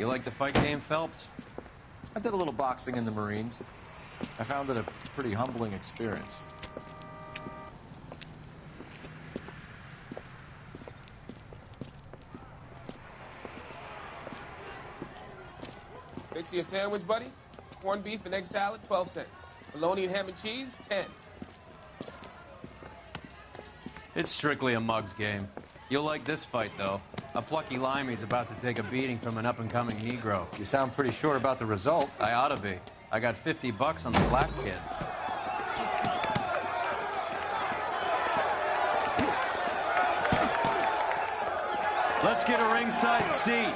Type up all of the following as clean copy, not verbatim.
You like the fight game, Phelps? I did a little boxing in the Marines. I found it a pretty humbling experience. Fix you a sandwich, buddy? Corned beef and egg salad, 12 cents. Bologna and ham and cheese, 10. It's strictly a mug's game. You'll like this fight, though. A plucky limey's about to take a beating from an up-and-coming Negro. You sound pretty sure about the result. I ought to be. I got $50 on the black kid. Let's get a ringside seat.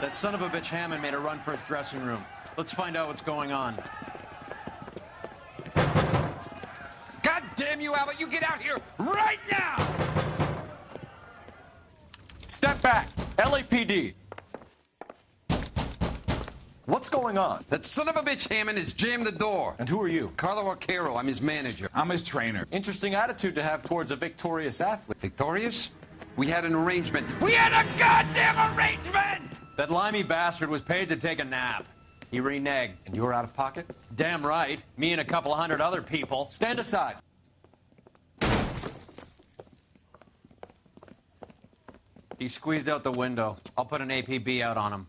That son of a bitch Hammond made a run for his dressing room. Let's find out what's going on. God damn you, Albert! You get out here right now! Step back! LAPD! What's going on? That son of a bitch Hammond has jammed the door. And who are you? Carlo Arcaro, I'm his manager. I'm his trainer. Interesting attitude to have towards a victorious athlete. Victorious? We had an arrangement. We had a goddamn arrangement! That limey bastard was paid to take a nap. He reneged. And you were out of pocket? Damn right. Me and a couple 100 other people. Stand aside. He squeezed out the window. I'll put an APB out on him.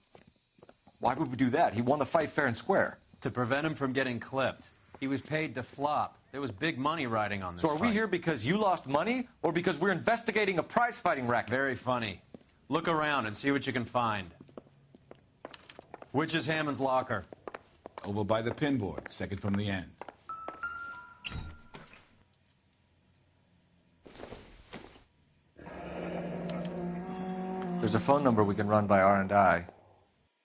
Why would we do that? He won the fight fair and square. To prevent him from getting clipped. He was paid to flop. There was big money riding on this So are we fight. here because you lost money or because we're investigating a prize-fighting racket? Very funny. Look around and see what you can find. Which is Hammond's locker? Over by the pinboard, second from the end. There's a phone number we can run by R&I,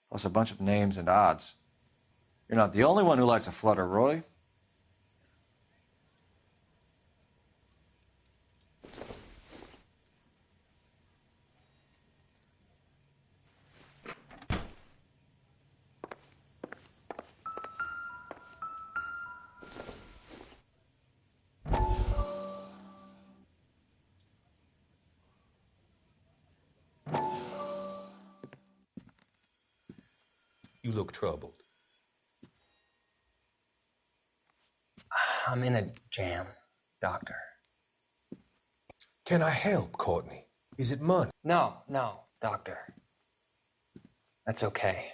plus a bunch of names and odds. You're not the only one who likes a flutter, Roy. You look troubled. I'm in a jam, Doctor. Can I help, Courtney? Is it money? No, Doctor. That's okay.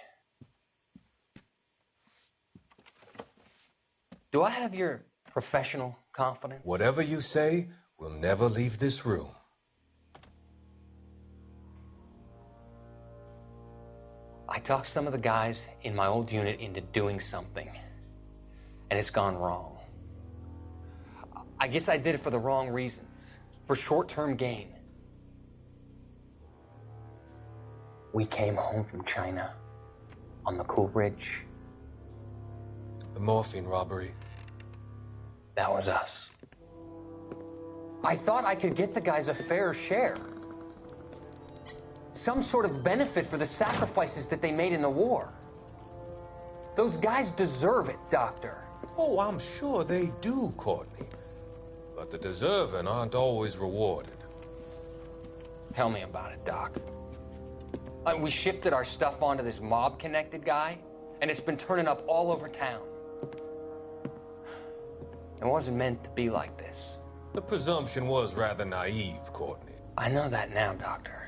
Do I have your professional confidence? Whatever you say, we'll never leave this room. I talked some of the guys in my old unit into doing something, and it's gone wrong. I guess I did it for the wrong reasons, for short-term gain. We came home from China on the Cool Bridge. The morphine robbery. That was us. I thought I could get the guys a fair share. Some sort of benefit for the sacrifices that they made in the war. Those guys deserve it, Doctor. Oh, I'm sure they do, Courtney. But the deserving aren't always rewarded. Tell me about it, Doc. We shifted our stuff onto this mob-connected guy, and it's been turning up all over town. It wasn't meant to be like this. The presumption was rather naive, Courtney. I know that now, Doctor.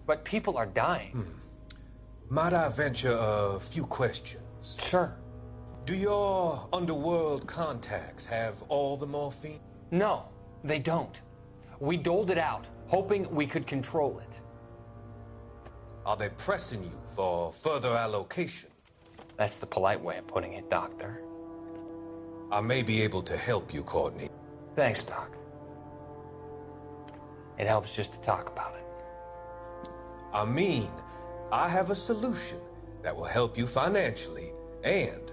But people are dying. Might I venture a few questions? Sure. Do your underworld contacts have all the morphine? No, they don't. We doled it out, hoping we could control it. Are they pressing you for further allocation? That's the polite way of putting it, Doctor. I may be able to help you, Courtney. Thanks, Doc. It helps just to talk about it. I mean, I have a solution that will help you financially and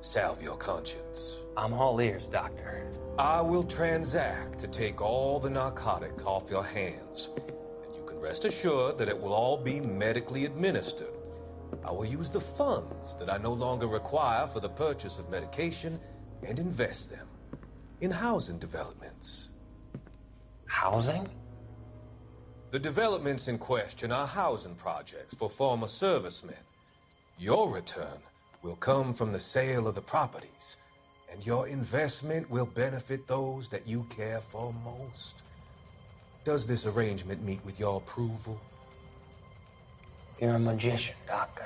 salve your conscience. I'm all ears, Doctor. I will transact to take all the narcotic off your hands, and you can rest assured that it will all be medically administered. I will use the funds that I no longer require for the purchase of medication and invest them in housing developments. Housing? The developments in question are housing projects for former servicemen. Your return will come from the sale of the properties, and your investment will benefit those that you care for most. Does this arrangement meet with your approval? You're a magician, Doctor.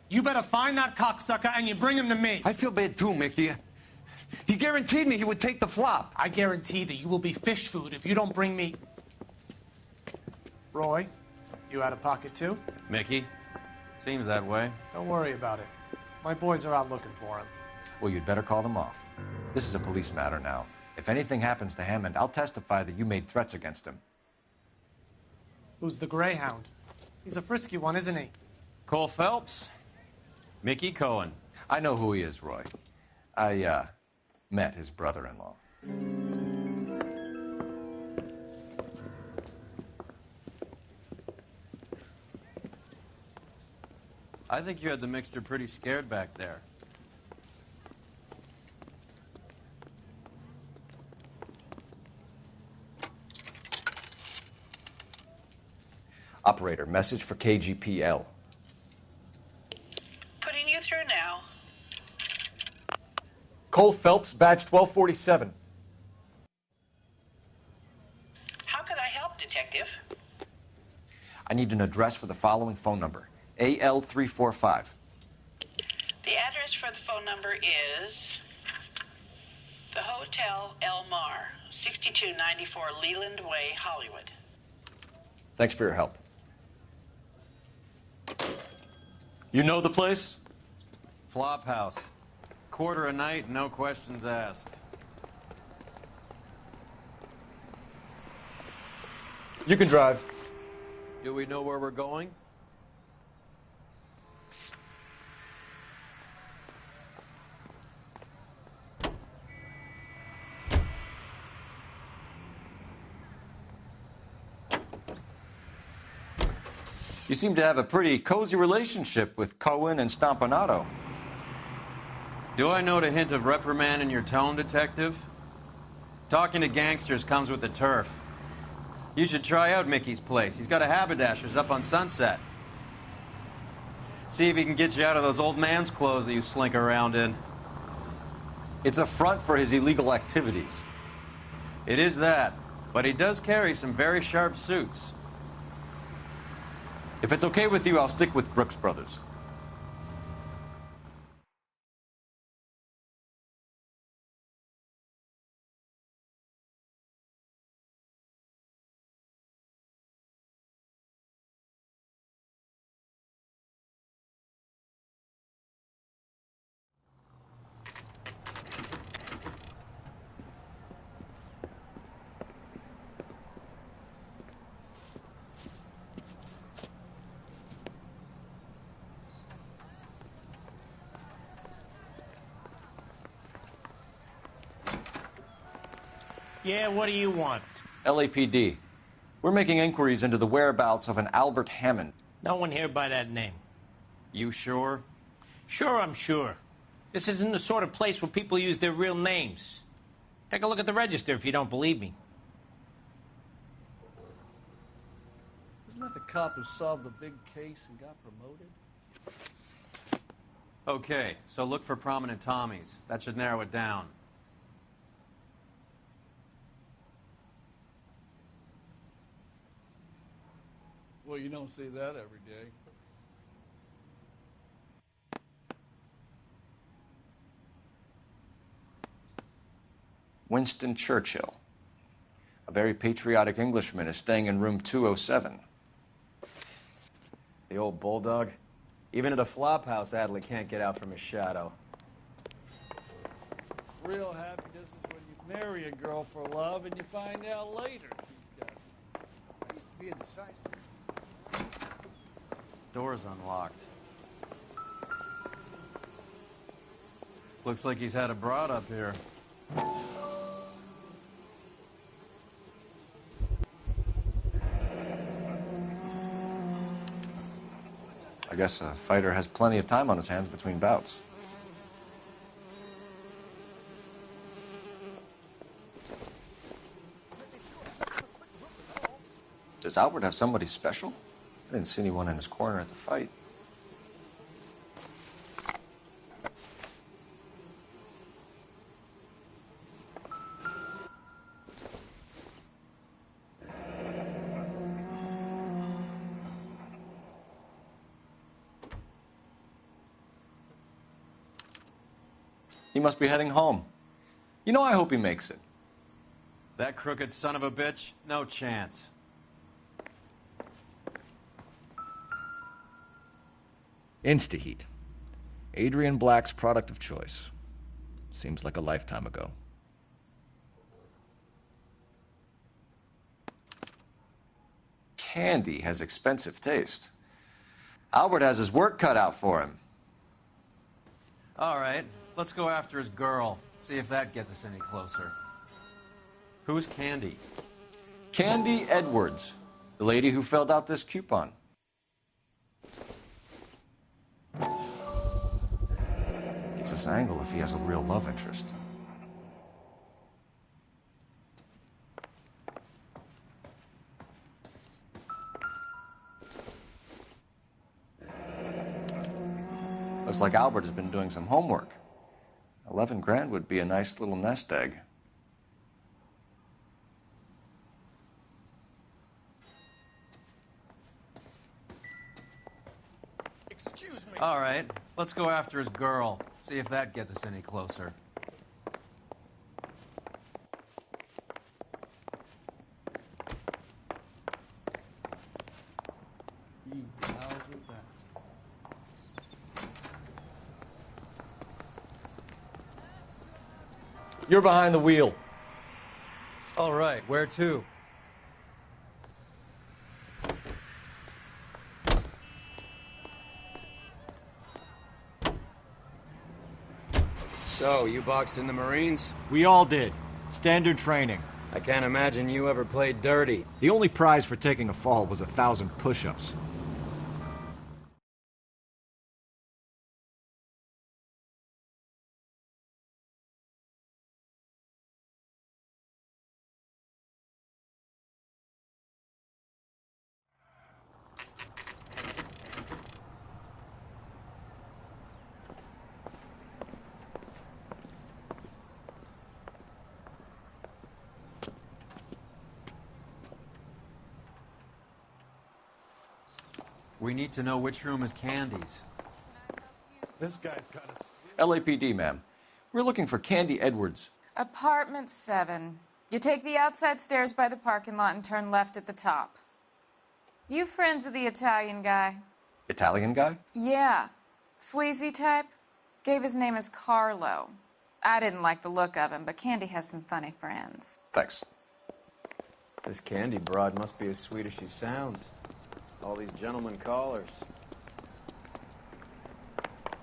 You better find that cocksucker and you bring him to me. I feel bad too, Mickey. He guaranteed me he would take the flop. I guarantee that you will be fish food if you don't bring me... Roy, you out of pocket too? Mickey? Seems that way. Don't worry about it. My boys are out looking for him. Well, you'd better call them off. This is a police matter now. If anything happens to Hammond, I'll testify that you made threats against him. Who's the Greyhound? He's a frisky one, isn't he? Cole Phelps? Mickey Cohen. I know who he is, Roy. I, met his brother-in-law. I think you had the mixture pretty scared back there. Operator, message for KGPL. Putting you through now. Cole Phelps, badge 1247. How could I help, Detective? I need an address for the following phone number. AL345. The address for the phone number is the Hotel El Mar, 6294 Leland Way, Hollywood. Thanks for your help. You know the place? Flop house. Quarter a night, no questions asked. You can drive. Do we know where we're going? You seem to have a pretty cozy relationship with Cohen and Stompanato. Do I note a hint of reprimand in your tone, Detective? Talking to gangsters comes with the turf. You should try out Mickey's place. He's got a haberdasher's up on Sunset. See if he can get you out of those old man's clothes that you slink around in. It's a front for his illegal activities. It is that, but he does carry some very sharp suits. If it's okay with you, I'll stick with Brooks Brothers. Yeah, what do you want? LAPD. We're making inquiries into the whereabouts of an Albert Hammond. No one here by that name. You sure? Sure, I'm sure. This isn't the sort of place where people use their real names. Take a look at the register if you don't believe me. Isn't that the cop who solved the big case and got promoted? Okay, so look for prominent Tommies. That should narrow it down. Well, you don't see that every day. Winston Churchill. A very patriotic Englishman is staying in room 207. The old bulldog. Even at a flop house, Adley can't get out from his shadow. Real happiness is when you marry a girl for love and you find out later she's got it. I used to be indecisive. Door's unlocked. Looks like he's had a broad up here. I guess a fighter has plenty of time on his hands between bouts. Does Albert have somebody special? I didn't see anyone in his corner at the fight. He must be heading home. You know, I hope he makes it. That crooked son of a bitch? No chance. Instaheat. Adrian Black's product of choice. Seems like a lifetime ago. Candy has expensive taste. Albert has his work cut out for him. All right, let's go after his girl. See if that gets us any closer. Who's Candy? Candy Edwards, the lady who filled out this coupon. Gives us an angle if he has a real love interest. Looks like Albert has been doing some homework. 11 grand would be a nice little nest egg. Excuse me. All right, let's go after his girl. See if that gets us any closer. You're behind the wheel. All right, where to? So, you boxed in the Marines? We all did. Standard training. I can't imagine you ever played dirty. The only prize for taking a fall was 1,000 push-ups. We need to know which room is Candy's. This guy's got us. LAPD, ma'am. We're looking for Candy Edwards. Apartment 7. You take the outside stairs by the parking lot and turn left at the top. You friends of the Italian guy? Italian guy? Yeah. Sleazy type? Gave his name as Carlo. I didn't like the look of him, but Candy has some funny friends. Thanks. This Candy broad must be as sweet as she sounds. All these gentlemen callers.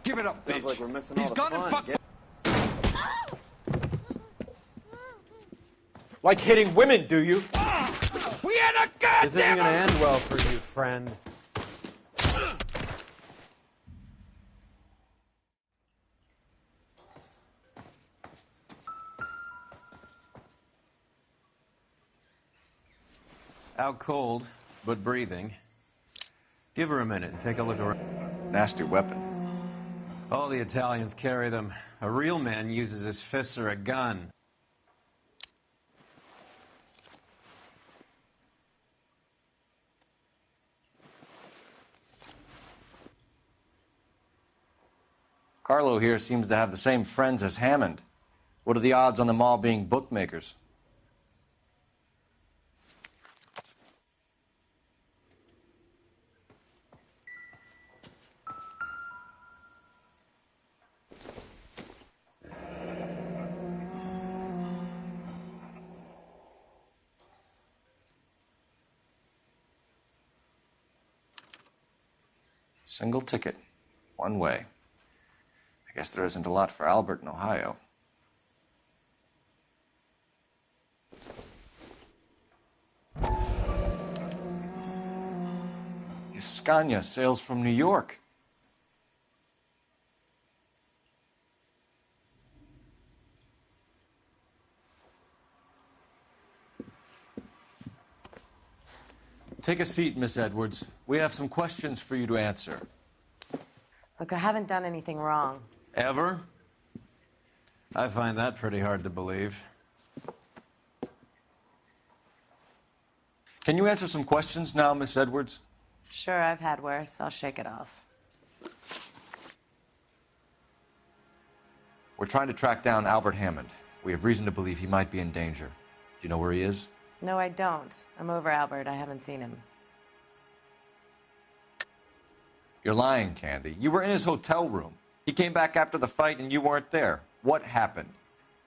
Give it up, bitch. Sounds like we're missing He's all the gone fun. and fucked. Like hitting women, do you? We had a goddamn... This isn't gonna end well for you, friend. Out cold, but breathing. Give her a minute and take a look around. Nasty weapon. All the Italians carry them. A real man uses his fists or a gun. Carlo here seems to have the same friends as Hammond. What are the odds on them all being bookmakers? Single ticket, one way. I guess there isn't a lot for Albert in Ohio. Scania sails from New York. Take a seat, Miss Edwards. We have some questions for you to answer. Look, I haven't done anything wrong. Ever? I find that pretty hard to believe. Can you answer some questions now, Miss Edwards? Sure, I've had worse. I'll shake it off. We're trying to track down Albert Hammond. We have reason to believe he might be in danger. Do you know where he is? No, I don't. I'm over Albert. I haven't seen him. You're lying, Candy. You were in his hotel room. He came back after the fight and you weren't there. What happened?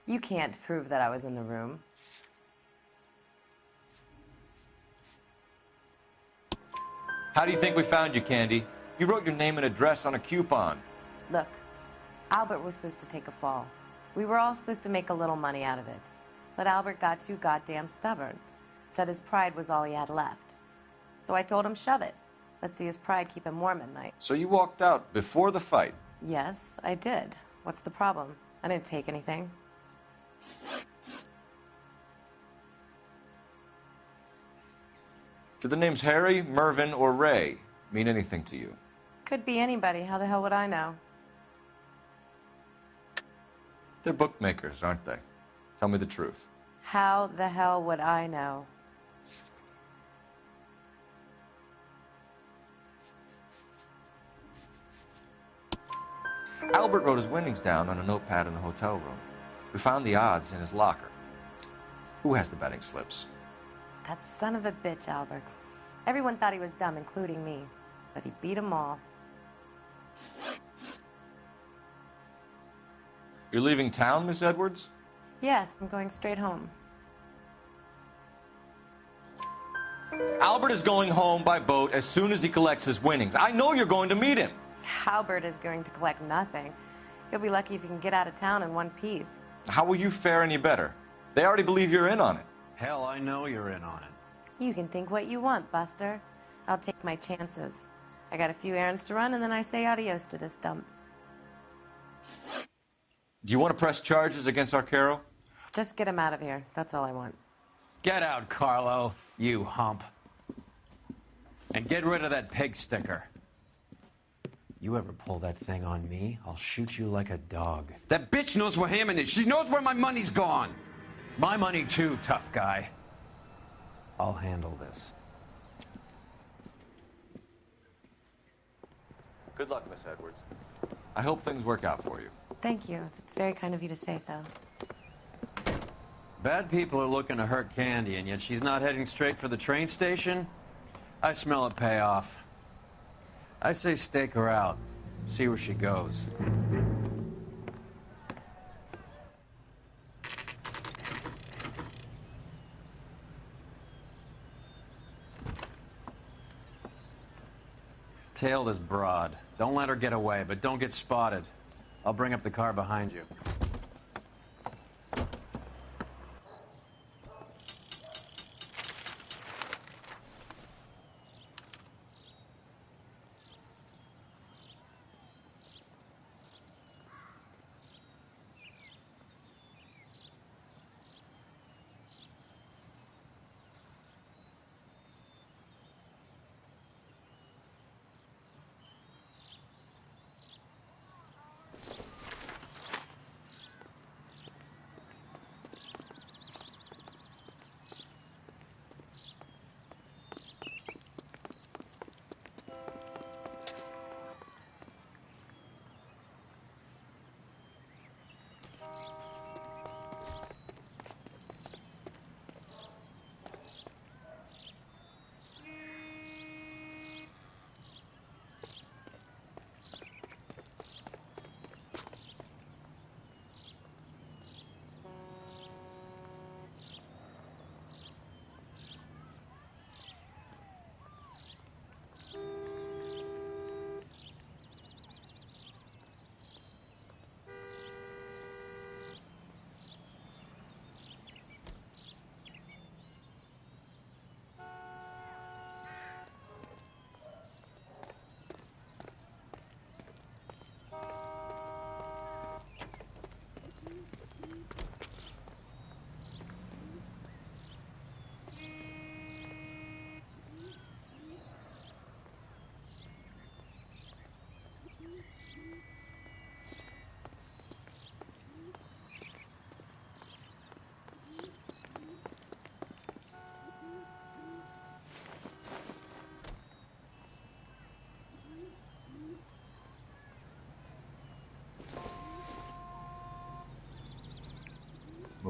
You can't prove that I was in the room. How do you think we found you, Candy? You wrote your name and address on a coupon. Look, Albert was supposed to take a fall. We were all supposed to make a little money out of it. But Albert got too goddamn stubborn. Said his pride was all he had left. So I told him, shove it. Let's see his pride keep him warm at night. So you walked out before the fight? Yes, I did. What's the problem? I didn't take anything. Do the names Harry, Mervyn, or Ray mean anything to you? Could be anybody. How the hell would I know? They're bookmakers, aren't they? Tell me the truth. How the hell would I know? Albert wrote his winnings down on a notepad in the hotel room. We found the odds in his locker. Who has the betting slips? That son of a bitch, Albert. Everyone thought he was dumb, including me. But he beat them all. You're leaving town, Miss Edwards? Yes, I'm going straight home. Albert is going home by boat as soon as he collects his winnings. I know you're going to meet him. Albert is going to collect nothing. He'll be lucky if he can get out of town in one piece. How will you fare any better? They already believe you're in on it. Hell, I know you're in on it. You can think what you want, Buster. I'll take my chances. I got a few errands to run, and then I say adios to this dump. Do you want to press charges against Arcaro? Just get him out of here. That's all I want. Get out, Carlo, you hump. And get rid of that pig sticker. You ever pull that thing on me, I'll shoot you like a dog. That bitch knows where Hammond is. She knows where my money's gone. My money too, tough guy. I'll handle this. Good luck, Miss Edwards. I hope things work out for you. Thank you. It's very kind of you to say so. Bad people are looking to hurt Candy, and yet she's not heading straight for the train station? I smell a payoff. I say stake her out. See where she goes. Tail this broad. Don't let her get away, but don't get spotted. I'll bring up the car behind you.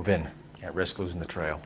in. Can't risk losing the trail.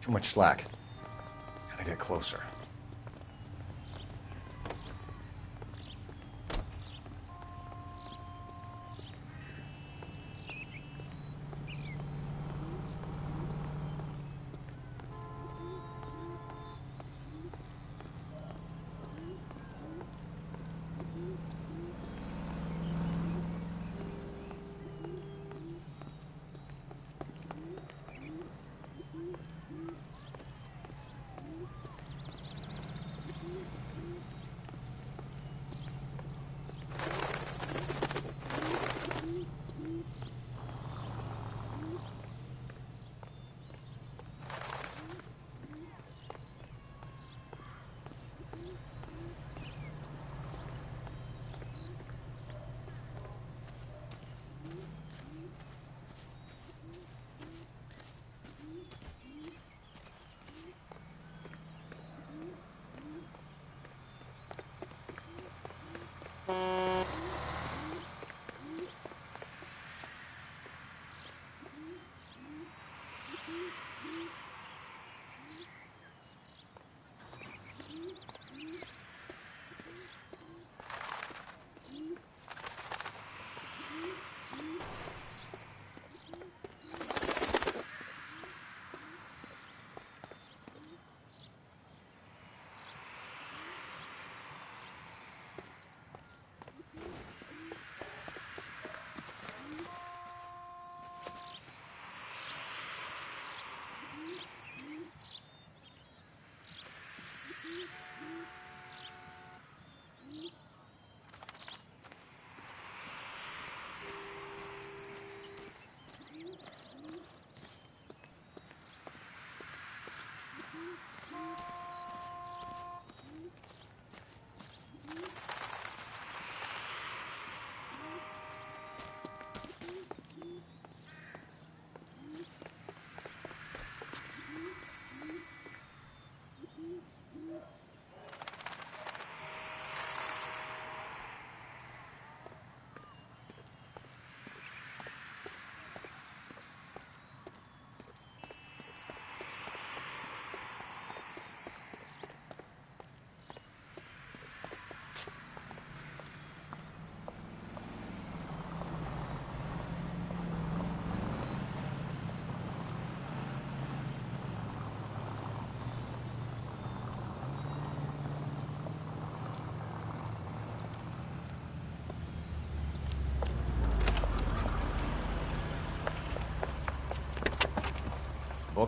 Too much slack. Gotta get closer.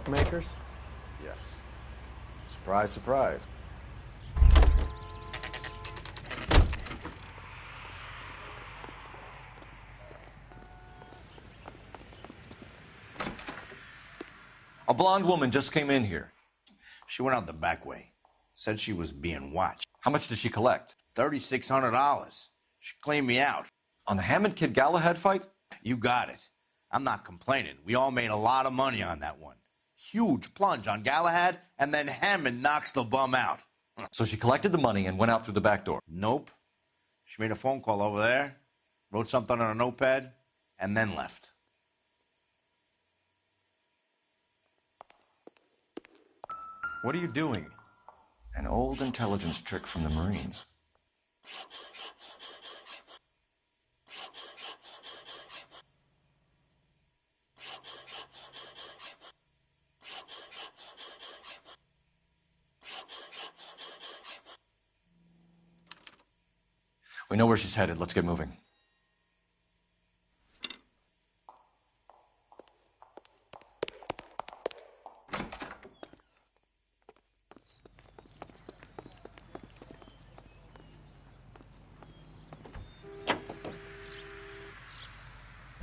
bookmakers? Yes. Surprise, surprise. A blonde woman just came in here. She went out the back way. Said she was being watched. How much did she collect? $3,600. She cleaned me out. On the Hammond Kid Galahad fight? You got it. I'm not complaining. We all made a lot of money on that one. Huge plunge on Galahad, and then Hammond knocks the bum out. So she collected the money and went out through the back door? Nope. She made a phone call over there, wrote something on a notepad, and then left. What are you doing? An old intelligence trick from the Marines. We know where she's headed. Let's get moving.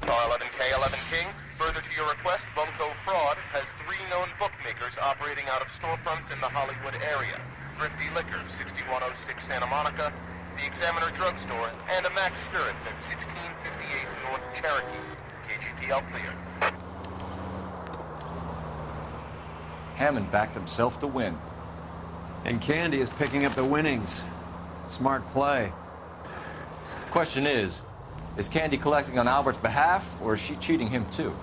R11K11 King, further to your request, Bunko Fraud has 3 known bookmakers operating out of storefronts in the Hollywood area. Thrifty Liquor, 6106 Santa Monica, the Examiner Drugstore, and a Max Spirits at 1658 North Cherokee. KGPL clear. Hammond backed himself to win. And Candy is picking up the winnings. Smart play. Question is Candy collecting on Albert's behalf, or is she cheating him too?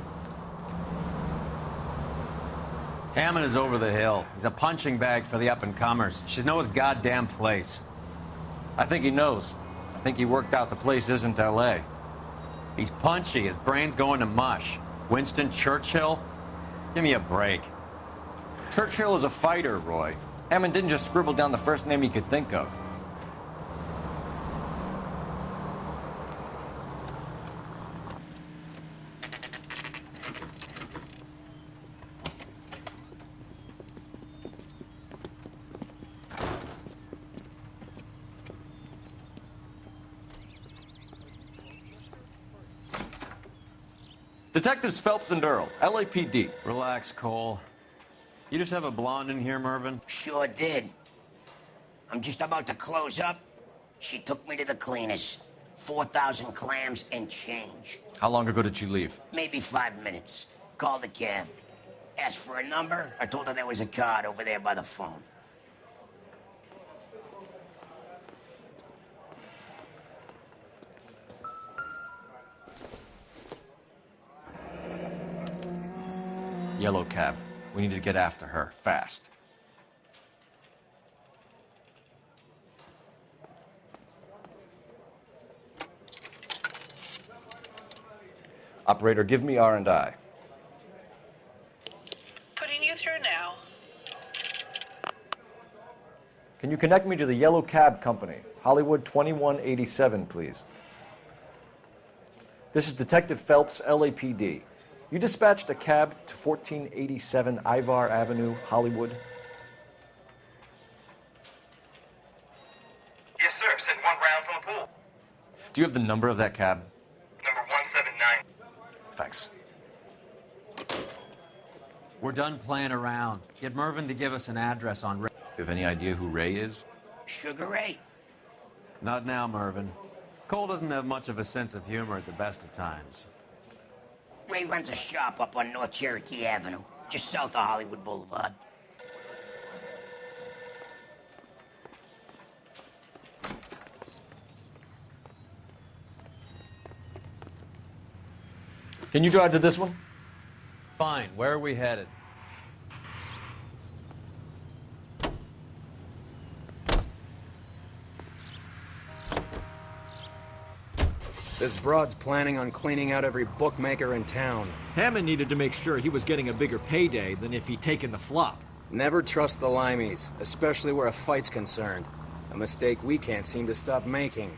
Hammond is over the hill. He's a punching bag for the up-and-comers. She knows his goddamn place. I think he knows. I think he worked out the place isn't L.A. He's punchy. His brain's going to mush. Winston Churchill? Give me a break. Churchill is a fighter, Roy. Hammond didn't just scribble down the first name he could think of. Detectives Phelps and Earl, LAPD. Relax, Cole. You just have a blonde in here, Mervyn? Sure did. I'm just about to close up. She took me to the cleaners. 4,000 clams and change. How long ago did you leave? Maybe 5 minutes. Called a cab. Asked for a number. I told her there was a card over there by the phone. Yellow cab. We need to get after her, fast. Operator, give me R&I. Putting you through now. Can you connect me to the Yellow Cab Company, Hollywood 2187, please? This is Detective Phelps, LAPD. You dispatched a cab to 1487 Ivar Avenue, Hollywood? Yes, sir. Sent 1 round from the pool. Do you have the number of that cab? Number 179. Thanks. We're done playing around. Get Mervyn to give us an address on Ray. You have any idea who Ray is? Sugar Ray? Not now, Mervyn. Cole doesn't have much of a sense of humor at the best of times. Ray runs a shop up on North Cherokee Avenue, just south of Hollywood Boulevard. Can you drive to this one? Fine. Where are we headed? This broad's planning on cleaning out every bookmaker in town. Hammond needed to make sure he was getting a bigger payday than if he'd taken the flop. Never trust the limeys, especially where a fight's concerned. A mistake we can't seem to stop making.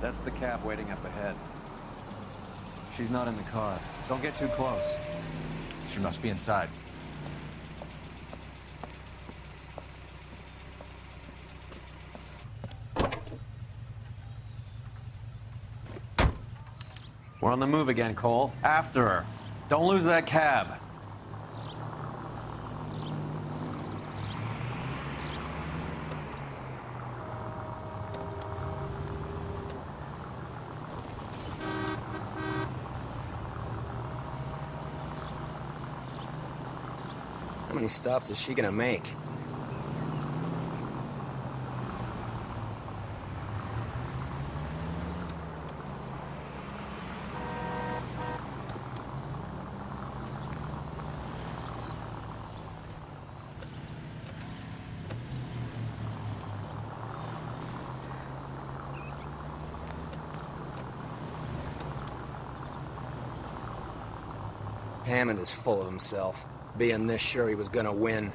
That's the cab waiting up ahead. She's not in the car. Don't get too close. She must be inside. We're on the move again, Cole. After her. Don't lose that cab. How many stops is she gonna make? Hammond is full of himself, being this sure he was gonna win.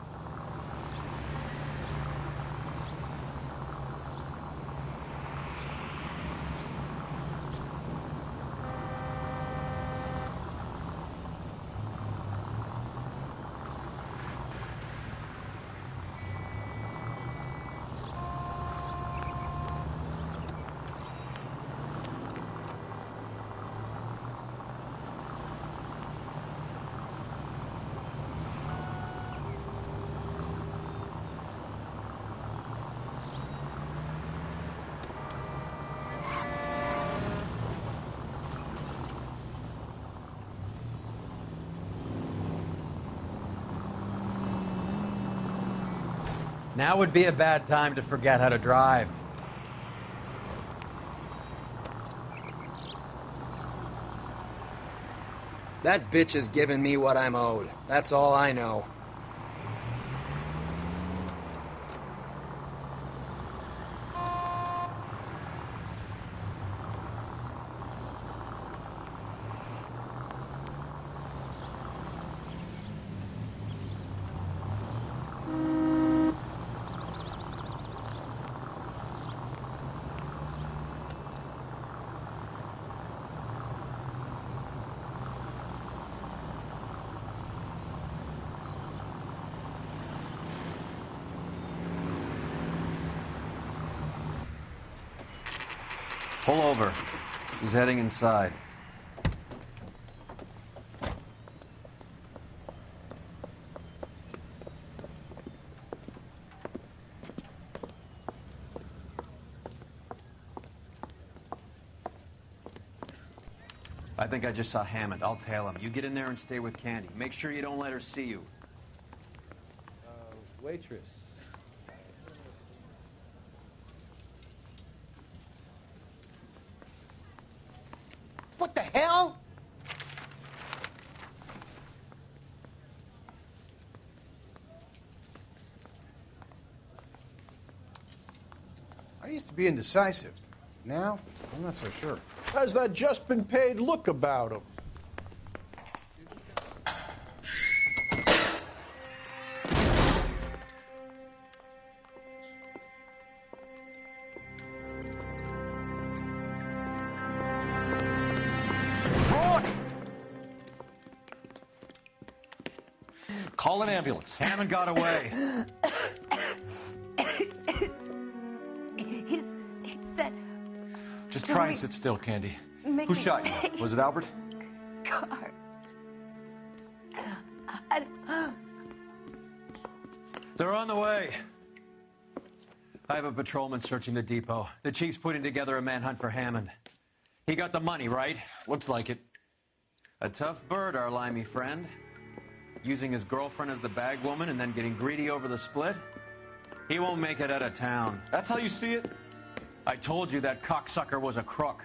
Now would be a bad time to forget how to drive. That bitch is giving me what I'm owed. That's all I know. Pull over. She's heading inside. I think I just saw Hammond. I'll tail him. You get in there and stay with Candy. Make sure you don't let her see you. Waitress. What the hell? I used to be indecisive. Now, I'm not so sure. Has that just been paid look about him? Call an ambulance. Hammond got away. He said... Just try and sit still, Candy. Who shot you? Was it Albert? Car. They're on the way. I have a patrolman searching the depot. The chief's putting together a manhunt for Hammond. He got the money, right? Looks like it. A tough bird, our limey friend. Using his girlfriend as the bag woman and then getting greedy over the split. He won't make it out of town. That's how you see it? I told you that cocksucker was a crook.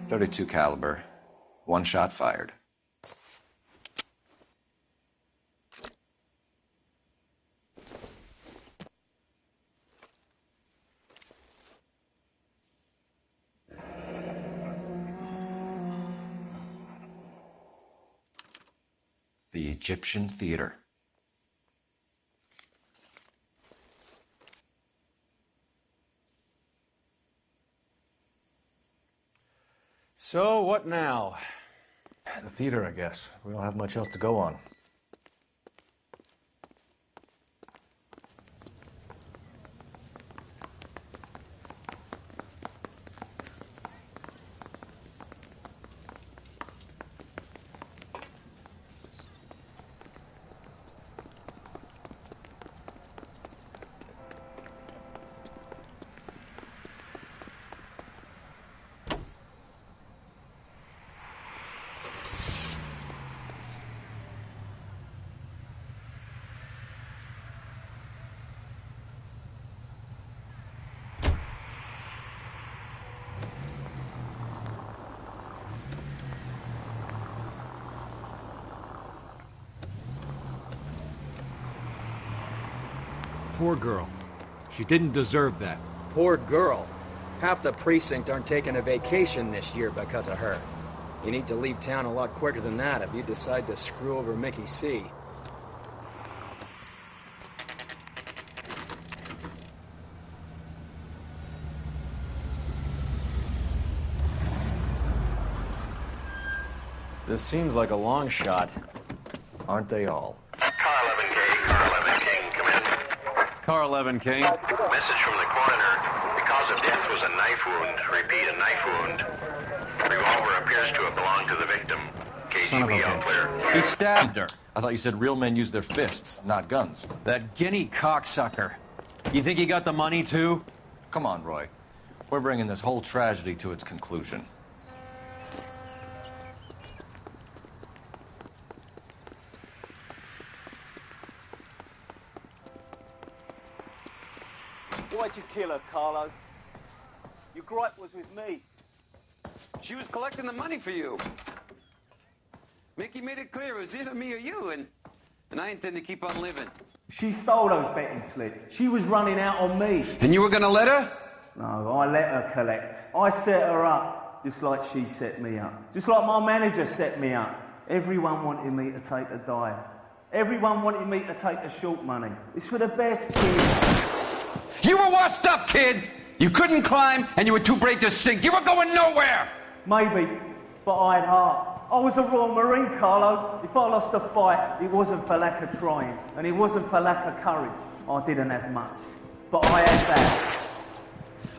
.32 caliber. One shot fired. Egyptian theater. So, what now? The theater, I guess. We don't have much else to go on. Poor girl. She didn't deserve that. Poor girl. Half the precinct aren't taking a vacation this year because of her. You need to leave town a lot quicker than that if you decide to screw over Mickey C. This seems like a long shot. Aren't they all? Car 11K, Car 11 King, come in. Car 11 King. Message from the coroner. The cause of death was a knife wound. Repeat, a knife wound. The revolver appears to have belonged to the victim. Son of a KGB all clear. bitch. He stabbed her. I thought you said real men use their fists, not guns. That guinea cocksucker. You think he got the money, too? Come on, Roy. We're bringing this whole tragedy to its conclusion. Why'd you kill her, Carlo? Your gripe was with me. She was collecting the money for you. Mickey made it clear it was either me or you, and I intend to keep on living. She stole those betting slips. She was running out on me. And you were gonna let her? No, I let her collect. I set her up, just like she set me up. Just like my manager set me up. Everyone wanted me to take a dive. Everyone wanted me to take the short money. It's for the best kid. You were washed up, kid! You couldn't climb, and you were too brave to sink. You were going nowhere! Maybe, but I had heart. I was a Royal Marine, Carlo. If I lost a fight, it wasn't for lack of trying, and it wasn't for lack of courage. I didn't have much, but I had that.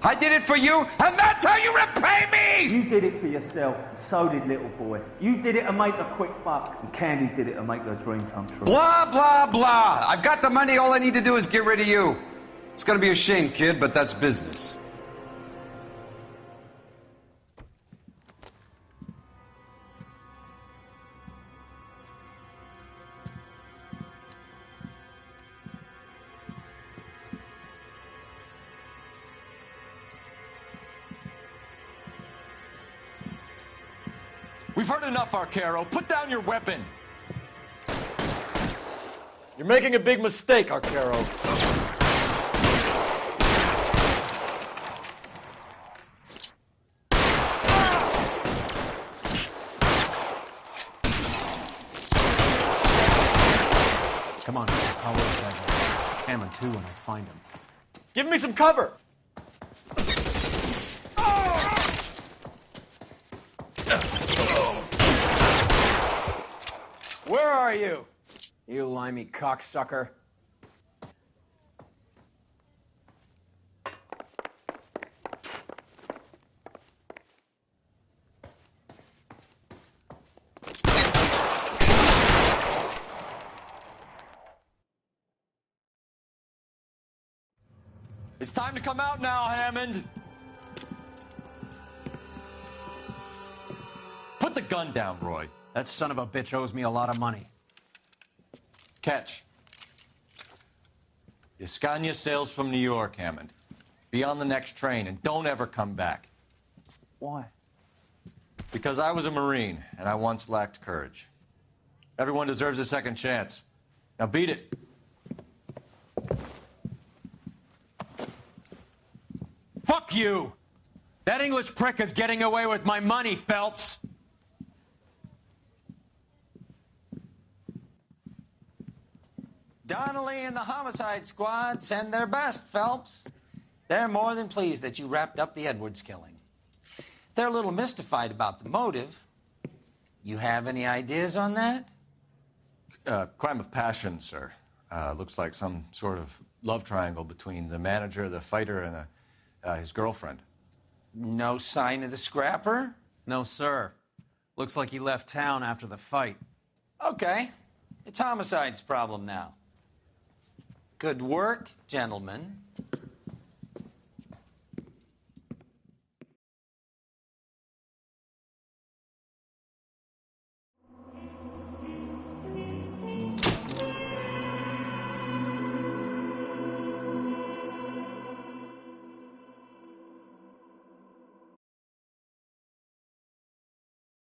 I did it for you, and that's how you repay me! You did it for yourself, so did little boy. You did it to make a quick buck, and Candy did it to make her dream come true. Blah, blah, blah. I've got the money. All I need to do is get rid of you. It's gonna be a shame, kid, but that's business. We've heard enough, Arcaro. Put down your weapon. You're making a big mistake, Arcaro. Come on, I'll work that guy. Hammond, too, when I find him. Give me some cover! Where are you? You limey cocksucker. It's time to come out now, Hammond. Put the gun down, Roy. That son of a bitch owes me a lot of money. Catch. Escania sails from New York, Hammond. Be on the next train and don't ever come back. Why? Because I was a Marine and I once lacked courage. Everyone deserves a second chance. Now beat it. Fuck you! That English prick is getting away with my money, Phelps! Donnelly and the homicide squad send their best, Phelps. They're more than pleased that you wrapped up the Edwards killing. They're a little mystified about the motive. You have any ideas on that? Crime of passion, sir. Looks like some sort of love triangle between the manager, the fighter, and his girlfriend. No sign of the scrapper? No, sir. Looks like he left town after the fight. Okay. It's homicide's problem now. Good work, gentlemen.